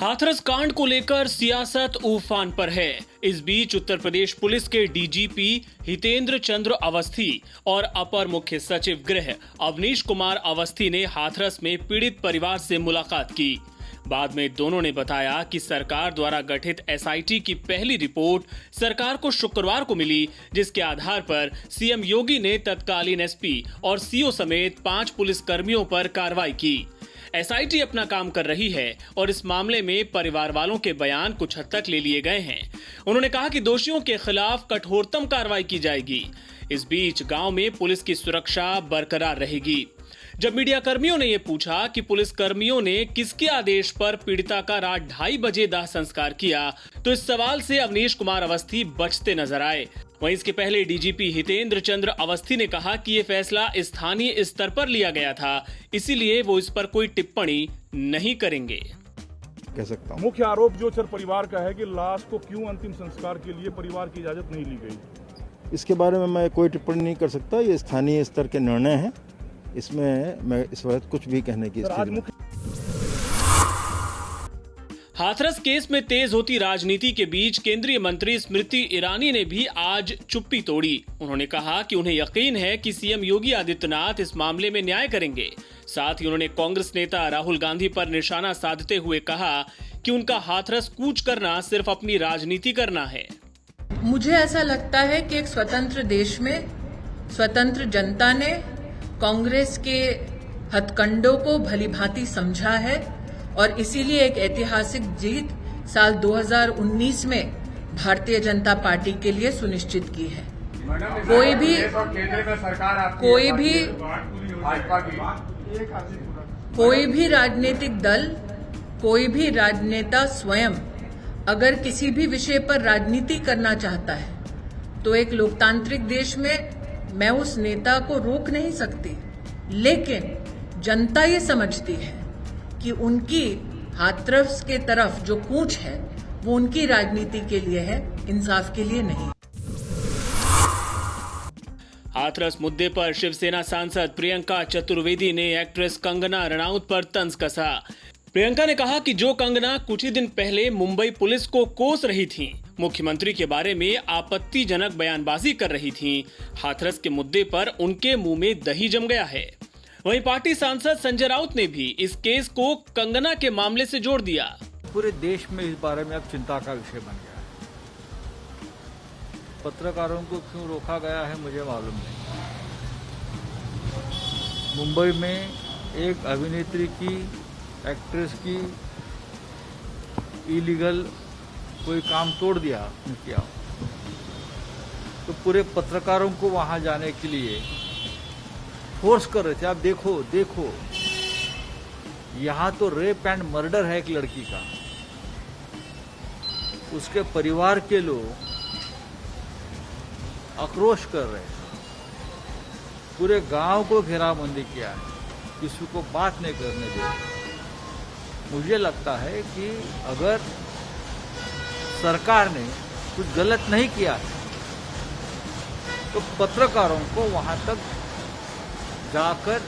हाथरस कांड को लेकर सियासत उफान पर है। इस बीच उत्तर प्रदेश पुलिस के डीजीपी हितेंद्र चंद्र अवस्थी और अपर मुख्य सचिव गृह अवनीश कुमार अवस्थी ने हाथरस में पीड़ित परिवार से मुलाकात की। बाद में दोनों ने बताया कि सरकार द्वारा गठित एसआईटी की पहली रिपोर्ट सरकार को शुक्रवार को मिली, जिसके आधार पर सीएम योगी ने तत्कालीन एसपी और सीओ समेत 5 पुलिसकर्मियों पर कार्रवाई की। एसआईटी अपना काम कर रही है और इस मामले में परिवार वालों के बयान कुछ हद तक ले लिए गए हैं। उन्होंने कहा कि दोषियों के खिलाफ कठोरतम कार्रवाई की जाएगी। इस बीच गांव में पुलिस की सुरक्षा बरकरार रहेगी। जब मीडिया कर्मियों ने यह पूछा कि पुलिस कर्मियों ने किसके आदेश पर पीड़िता का रात 2:30 बजे दाह संस्कार किया, तो इस सवाल से अवनीश कुमार अवस्थी बचते नजर आए। वहीं इसके पहले डीजीपी हितेंद्र चंद्र अवस्थी ने कहा कि ये फैसला स्थानीय स्तर पर लिया गया था, इसीलिए वो इस पर कोई टिप्पणी नहीं करेंगे। कह सकता हूं। मुख्य आरोप जो सर परिवार का है कि लाश को क्यों अंतिम संस्कार के लिए परिवार की इजाजत नहीं ली गई। इसके बारे में मैं कोई टिप्पणी नहीं कर सकता। ये स्थानीय स्तर के निर्णय हैं, इसमें मैं इस वक्त कुछ भी कहने की स्थिति में। हाथरस केस में तेज होती राजनीति के बीच केंद्रीय मंत्री स्मृति ईरानी ने भी आज चुप्पी तोड़ी। उन्होंने कहा कि उन्हें यकीन है कि सीएम योगी आदित्यनाथ इस मामले में न्याय करेंगे। साथ ही उन्होंने कांग्रेस नेता राहुल गांधी पर निशाना साधते हुए कहा कि उनका हाथरस कूच करना सिर्फ अपनी राजनीति करना है। मुझे ऐसा लगता है कि एक स्वतंत्र देश में स्वतंत्र जनता ने कांग्रेस के हथकंडों को भलीभांति समझा है और इसीलिए एक ऐतिहासिक जीत साल 2019 में भारतीय जनता पार्टी के लिए सुनिश्चित की है। कोई भी राजनीतिक दल, कोई भी राजनेता स्वयं अगर किसी भी विषय पर राजनीति करना चाहता है तो एक लोकतांत्रिक देश में मैं उस नेता को रोक नहीं सकती, लेकिन जनता ये समझती है कि उनकी हाथरस के तरफ जो कूच है वो उनकी राजनीति के लिए है, इंसाफ के लिए नहीं। हाथरस मुद्दे पर शिवसेना सांसद प्रियंका चतुर्वेदी ने एक्ट्रेस कंगना रनौत पर तंज कसा। प्रियंका ने कहा कि जो कंगना कुछ ही दिन पहले मुंबई पुलिस को कोस रही थीं, मुख्यमंत्री के बारे में आपत्तिजनक बयानबाजी कर रही थीं, हाथरस के मुद्दे पर उनके मुंह में दही जम गया है। वहीं पार्टी सांसद संजय राउत ने भी इस केस को कंगना के मामले से जोड़ दिया। पूरे देश में इस बारे में अब चिंता का विषय बन गया है। पत्रकारों को क्यों रोका गया है मुझे मालूम नहीं। मुंबई में एक अभिनेत्री की, एक्ट्रेस की इलीगल कोई काम तोड़ दिया किया, तो पूरे पत्रकारों को वहां जाने के लिए फोर्स कर रहे थे। आप देखो यहाँ तो रेप एंड मर्डर है एक लड़की का। उसके परिवार के लोग आक्रोश कर रहे हैं, पूरे गांव को घेराबंदी किया है, किसी को बात नहीं करने दे। मुझे लगता है कि अगर सरकार ने कुछ गलत नहीं किया है तो पत्रकारों को वहां तक जाकर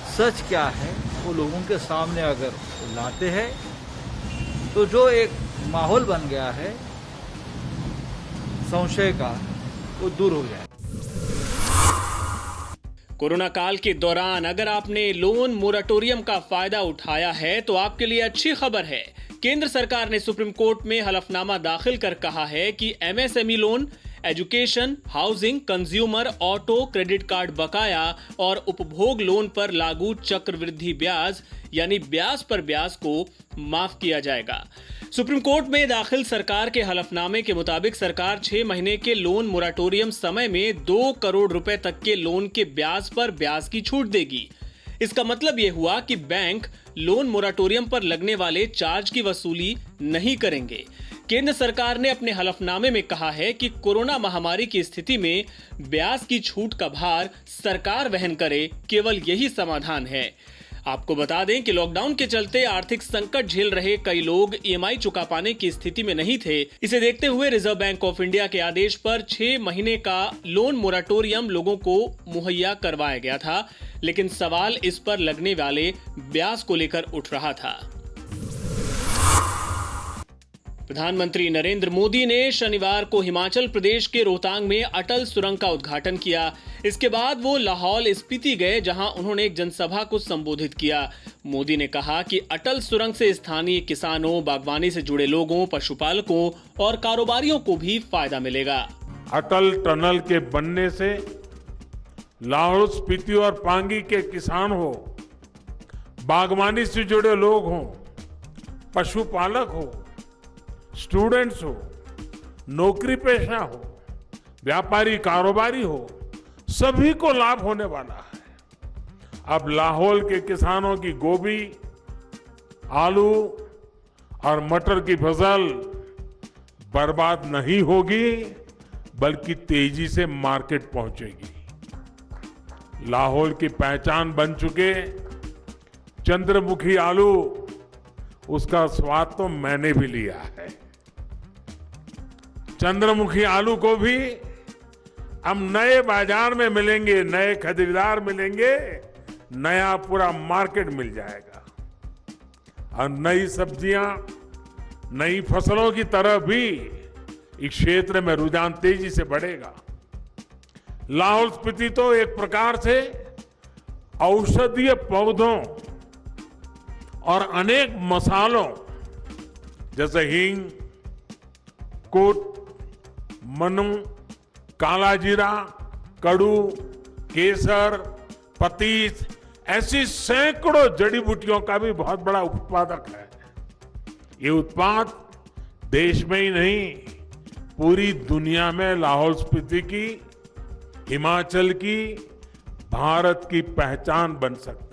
सच क्या है वो लोगों के सामने अगर लाते हैं तो जो एक माहौल बन गया है संशय का, वो दूर हो जाए। कोरोना काल के दौरान अगर आपने लोन मोरेटोरियम का फायदा उठाया है तो आपके लिए अच्छी खबर है। केंद्र सरकार ने सुप्रीम कोर्ट में हलफनामा दाखिल कर कहा है कि MSME loan, education, housing, consumer, auto, credit card बकाया और उपभोग लोन पर लागू चक्रवृद्धि ब्याज यानी ब्याज पर ब्याज को माफ किया जाएगा। सुप्रीम कोर्ट में दाखिल सरकार के हलफनामे के मुताबिक सरकार 6 महीने के लोन मोरेटोरियम समय में 2 करोड़ रुपए तक के लोन के ब्याज पर ब्याज की छूट देगी। इसका मतलब यह हुआ कि बैंक लोन मोरेटोरियम पर लगने वाले चार्ज की वसूली नहीं करेंगे। केंद्र सरकार ने अपने हलफनामे में कहा है कि कोरोना महामारी की स्थिति में ब्याज की छूट का भार सरकार वहन करे, केवल यही समाधान है। आपको बता दें कि लॉकडाउन के चलते आर्थिक संकट झेल रहे कई लोग ईएमआई चुका पाने की स्थिति में नहीं थे। इसे देखते हुए रिजर्व बैंक ऑफ इंडिया के आदेश पर 6 महीने का लोन मोरेटोरियम लोगों को मुहैया करवाया गया था, लेकिन सवाल इस पर लगने वाले ब्याज को लेकर उठ रहा था। प्रधानमंत्री नरेंद्र मोदी ने शनिवार को हिमाचल प्रदेश के रोहतांग में अटल सुरंग का उद्घाटन किया। इसके बाद वो लाहौल स्पीति गए, जहां उन्होंने एक जनसभा को संबोधित किया। मोदी ने कहा कि अटल सुरंग से स्थानीय किसानों, बागवानी से जुड़े लोगों, पशुपालकों और कारोबारियों को भी फायदा मिलेगा। अटल टनल के बनने से लाहौल स्पीति और पांगी के किसान हो, बागवानी से जुड़े लोग हों, पशुपालक हो, स्टूडेंट्स हो, नौकरी पेशा हो, व्यापारी कारोबारी हो, सभी को लाभ होने वाला है। अब लाहौल के किसानों की गोभी, आलू और मटर की फसल बर्बाद नहीं होगी, बल्कि तेजी से मार्केट पहुंचेगी। लाहौल की पहचान बन चुके चंद्रमुखी आलू, उसका स्वाद तो मैंने भी लिया है। चंद्रमुखी आलू को भी हम नए बाजार में मिलेंगे, नए खरीदार मिलेंगे, नया पूरा मार्केट मिल जाएगा। और नई सब्जियां, नई फसलों की तरफ भी इस क्षेत्र में रुझान तेजी से बढ़ेगा। लाहौल स्पीति तो एक प्रकार से औषधीय पौधों और अनेक मसालों जैसे हींग, कुट, मनु, काला जीरा, कड़ू, केसर, पतीस, ऐसी सैकड़ों जड़ी बूटियों का भी बहुत बड़ा उत्पादक है। ये उत्पाद देश में ही नहीं, पूरी दुनिया में लाहौल स्पीति की, हिमाचल की, भारत की पहचान बन सकता है।